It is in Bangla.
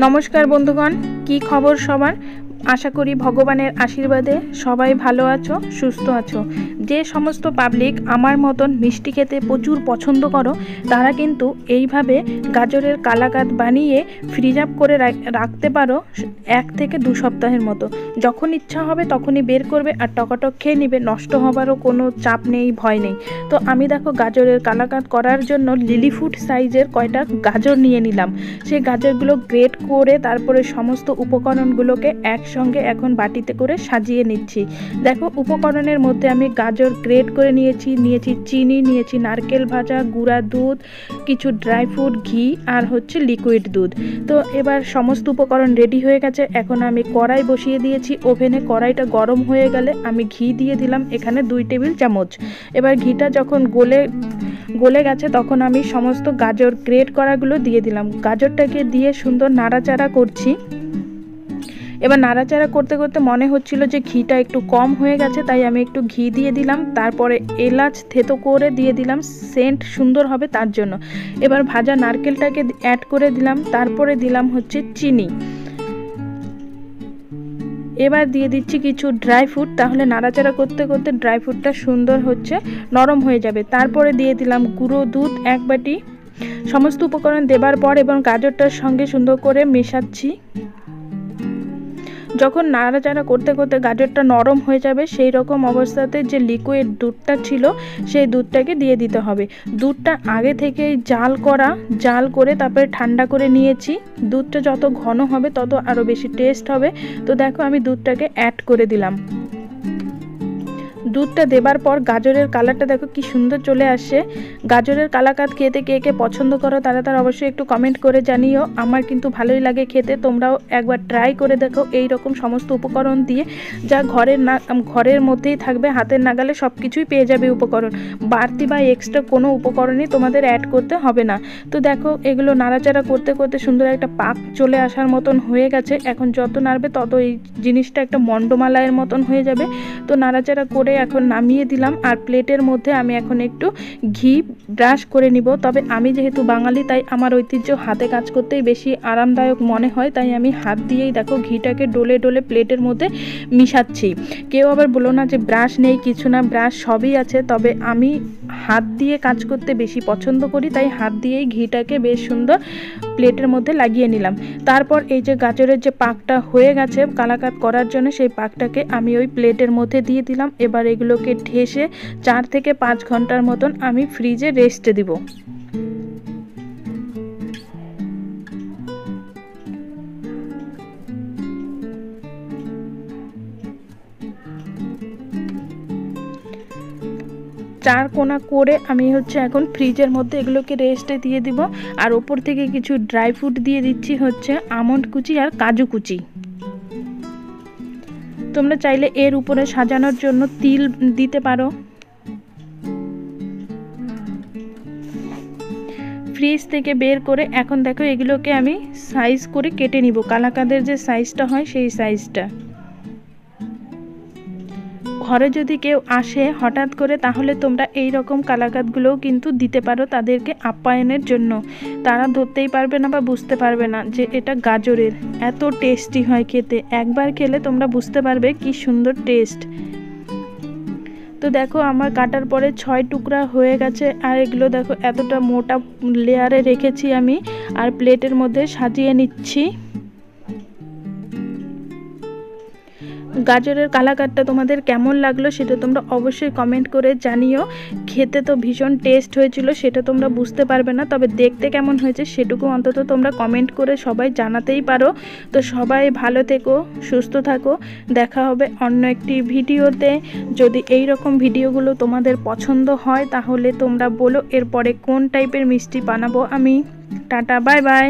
নমস্কার বন্ধুগণ, কি খবর সবার? আশা করি ভগবানের আশীর্বাদে সবাই ভালো আছো, সুস্থ আছো। যে সমস্ত পাবলিক আমার মতন মিষ্টি খেতে প্রচুর পছন্দ করো, তারা কিন্তু এইভাবে গাজরের কালাকাঁদ বানিয়ে ফ্রিজ আপ করে রাখতে পারো 1 থেকে 2 সপ্তাহের মতো। যখন ইচ্ছা হবে তখনই বের করবে আর টকাটক খেয়ে নিবে, নষ্ট হবারও কোনো চাপ নেই, ভয় নেই। তো আমি দেখো গাজরের কালাকাঁদ করার জন্য লিলি ফুড সাইজের কয়টা গাজর নিয়ে নিলাম। সেই গাজরগুলো গ্রেট করে তারপরে সমস্ত উপকরণগুলোকে একসঙ্গে এখন বাটিতে করে সাজিয়ে নিচ্ছি। দেখো উপকরণের মধ্যে আমি গাজর গ্রেট করে নিয়েছি চিনি, নিয়েছি নারকেল ভাজা, গুঁড়া দুধ, কিছু ড্রাই ফ্রুট, ঘি আর হচ্ছে লিকুইড দুধ। তো এবার সমস্ত উপকরণ রেডি হয়ে গেছে। এখন আমি কড়াই বসিয়ে দিয়েছি ওভেনে। কড়াইটা গরম হয়ে গেলে আমি ঘি দিয়ে দিলাম এখানে 2 টেবিল চামচ। এবার ঘিটা যখন গলে গেছে তখন আমি সমস্ত গাজর গ্রেট করাগুলো দিয়ে দিলাম। গাজরটাকে দিয়ে সুন্দর নাড়াচাড়া করছি। এবার নাড়াচাড়া করতে করতে মনে হচ্ছিল যে ঘিটা একটু কম হয়ে গেছে, তাই আমি একটু ঘি দিয়ে দিলাম। তারপরে এলাচ থেতো করে দিয়ে দিলাম, সেন্ট সুন্দর হবে তার জন্য। এবার ভাজা নারকেলটাকে অ্যাড করে দিলাম, তারপরে দিলাম হচ্ছে চিনি। এবার দিয়ে দিচ্ছি কিছু ড্রাই ফ্রুট, তাহলে নাড়াচাড়া করতে করতে ড্রাই ফ্রুটটা সুন্দর হচ্ছে নরম হয়ে যাবে। তারপরে দিয়ে দিলাম গুঁড়ো দুধ 1 বাটি। সমস্ত উপকরণ দেবার পর এবং গাজরটার সঙ্গে সুন্দর করে মেশাচ্ছি। যখন নাড়াচাড়া করতে করতে গাজরটা নরম হয়ে যাবে, সেই রকম অবস্থাতে যে লিকুইড দুধটা ছিল সেই দুধটাকে দিয়ে দিতে হবে। দুধটা আগে থেকেই জাল করে তারপরে ঠান্ডা করে নিয়েছি। দুধটা যত ঘন হবে তত আরও বেশি টেস্ট হবে। তো দেখো আমি দুধটাকে অ্যাড করে দিলাম। দুধটা দেবার পর গাজরের কালারটা দেখো কি সুন্দর চলে আসছে। গাজরের কালাকাঁদ খেতে কে কে পছন্দ করো তারা অবশ্যই একটু কমেন্ট করে জানিও। আমার কিন্তু ভালোই লাগে খেতে, তোমরাও একবার ট্রাই করে দেখো। এই রকম সমস্ত উপকরণ দিয়ে যা ঘরের মধ্যেই থাকবে, হাতের নাগালে সব কিছুই পেয়ে যাবে উপকরণ। বাড়তি বা এক্সট্রা কোনো উপকরণই তোমাদের অ্যাড করতে হবে না। তো দেখো এগুলো নাড়াচাড়া করতে করতে সুন্দর একটা পাক চলে আসার মতন হয়ে গেছে। এখন যত নাড়বে তত এই জিনিসটা একটা মণ্ডমালাইয়ের মতন হয়ে যাবে। তো নাড়াচাড়া করে এখন নামিয়ে দিলাম। আর প্লেটের মধ্যে আমি এখন একটু ঘি ব্রাশ করে নিব। তবে আমি যেহেতু বাঙালি তাই আমার ঐতিহ্য হাতে কাজ করতেই বেশি আরামদায়ক মনে হয়, তাই আমি হাত দিয়েই দেখো ঘিটাকে ডলে ডলে প্লেটের মধ্যে মিশাচ্ছি। কেউ আবার বলো না যে ব্রাশ নেই, কিছু না, ব্রাশ সবই আছে, তবে আমি হাত দিয়ে কাজ করতে বেশি পছন্দ করি, তাই হাত দিয়েই ঘিটাকে বেশ সুন্দর প্লেটের মধ্যে লাগিয়ে নিলাম। তারপর এই যে গাজরের যে পাকটা হয়ে গেছে কালাকাঁদ করার জন্য, সেই পাকটাকে আমি ওই প্লেটের মধ্যে দিয়ে দিলাম। এবার এগুলোকে ঢেসে 4 থেকে 5 ঘন্টার মতন আমি ফ্রিজে রেস্টে দিব। চার কোনা করে আমি হচ্ছে এখন ফ্রিজের মধ্যে এগুলোকে রেস্টে দিয়ে দিব। আর ওপর থেকে কিছু ড্রাই ফ্রুট দিয়ে দিচ্ছি হচ্ছে আমন্ড কুচি আর কাজু কুচি। তোমরা চাইলে এর উপরে সাজানোর জন্য তিল দিতে পারো। ফ্রিজ থেকে বের করে এখন দেখো এগুলোকে আমি সাইজ করে কেটে নিব, কালাকাঁদের যে সাইজটা হয় সেই সাইজটা। ঘরে যদি কেউ আসে হঠাৎ করে, তাহলে তোমরা এই রকম কালাকাঁদগুলোও কিন্তু দিতে পারো তাদেরকে আপ্যায়নের জন্য। তারা ধরতেই পারবে না বা বুঝতে পারবে না যে এটা গাজরের। এত টেস্টি হয় খেতে, একবার খেলে তোমরা বুঝতে পারবে কি সুন্দর টেস্ট। তো দেখো আমার কাটার পরে 6 টুকরা হয়ে গেছে। আর এগুলো দেখো এতটা মোটা লেয়ারে রেখেছি আমি, আর প্লেটের মধ্যে সাজিয়ে নিচ্ছি। গাজরের কালাকাঁদটা তোমাদের কেমন লাগলো সেটা তোমরা অবশ্যই কমেন্ট করে জানিও। খেতে তো ভীষণ টেস্ট হয়েছিল, সেটা তোমরা বুঝতে পারবে না, তবে দেখতে কেমন হয়েছে সেটুকু অন্তত তোমরা কমেন্ট করে সবাই জানাতেই পারো। তো সবাই ভালো থেকো, সুস্থ থাকো। দেখা হবে অন্য একটি ভিডিওতে। যদি এই রকম ভিডিওগুলো তোমাদের পছন্দ হয় তাহলে তোমরা বলো এরপরে কোন টাইপের মিষ্টি বানাবো আমি। Tata, bye bye.